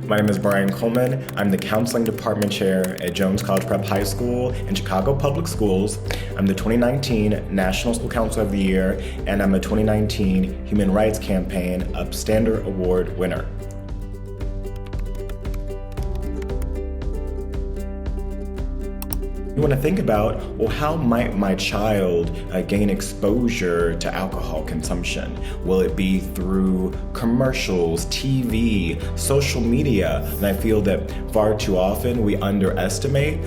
My name is Brian Coleman. I'm the Counseling Department Chair at Jones College Prep High School in Chicago Public Schools. I'm the 2019 National School Counselor of the Year, and I'm a 2019 Human Rights Campaign Upstander Award winner. You want to think about, well, how might my child gain exposure to alcohol consumption? Will it be through commercials, TV, social media? And I feel that far too often we underestimate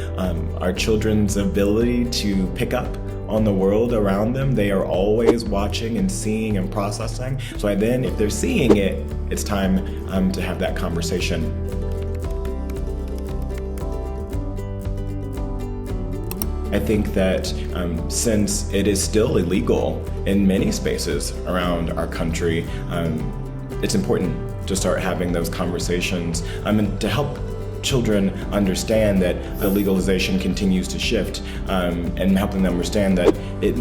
our children's ability to pick up on the world around them. They are always watching and seeing and processing. So then if they're seeing it, it's time to have that conversation. I think that since it is still illegal in many spaces around our country, it's important to start having those conversations and to help children understand that the legalization continues to shift, and helping them understand that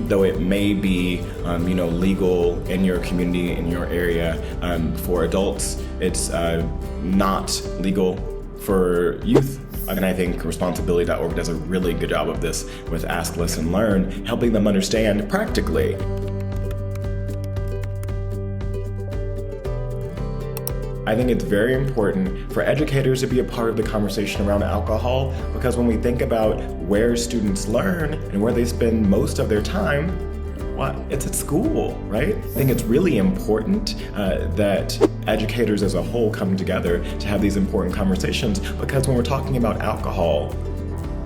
though it may be legal in your community, in your area, for adults, it's not legal for youth. And I think Responsibility.org does a really good job of this with Ask, Listen, Learn, helping them understand practically. I think it's very important for educators to be a part of the conversation around alcohol, because when we think about where students learn and where they spend most of their time, it's at school, right? I think it's really important that educators as a whole come together to have these important conversations, because when we're talking about alcohol,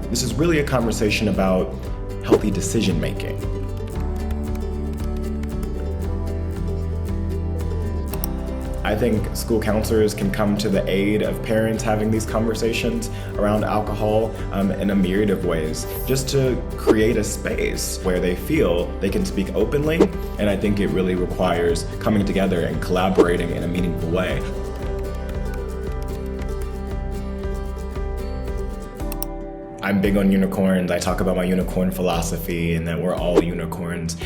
this is really a conversation about healthy decision making. I think school counselors can come to the aid of parents having these conversations around alcohol in a myriad of ways, just to create a space where they feel they can speak openly. And I think it really requires coming together and collaborating in a meaningful way. I'm big on unicorns. I talk about my unicorn philosophy and that we're all unicorns.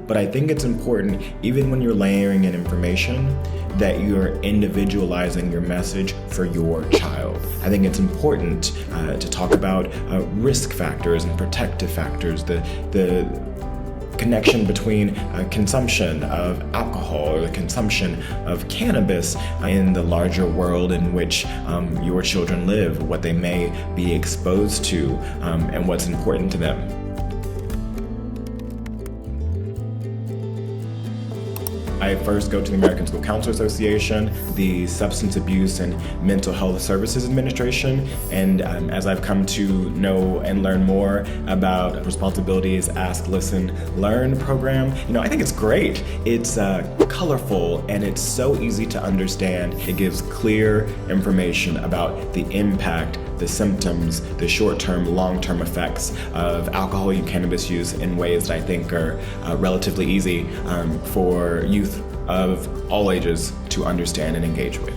But I think it's important, even when you're layering in information, that you're individualizing your message for your child. I think it's important to talk about risk factors and protective factors, the connection between consumption of alcohol or the consumption of cannabis in the larger world in which your children live, what they may be exposed to, and what's important to them. I first go to the American School Counselor Association, the Substance Abuse and Mental Health Services Administration, and as I've come to know and learn more about Responsibility's Ask, Listen, Learn program, I think it's great. It's colorful and it's so easy to understand. It gives clear information about the impact, the symptoms, the short-term, long-term effects of alcohol and cannabis use in ways that I think are relatively easy for youth of all ages to understand and engage with.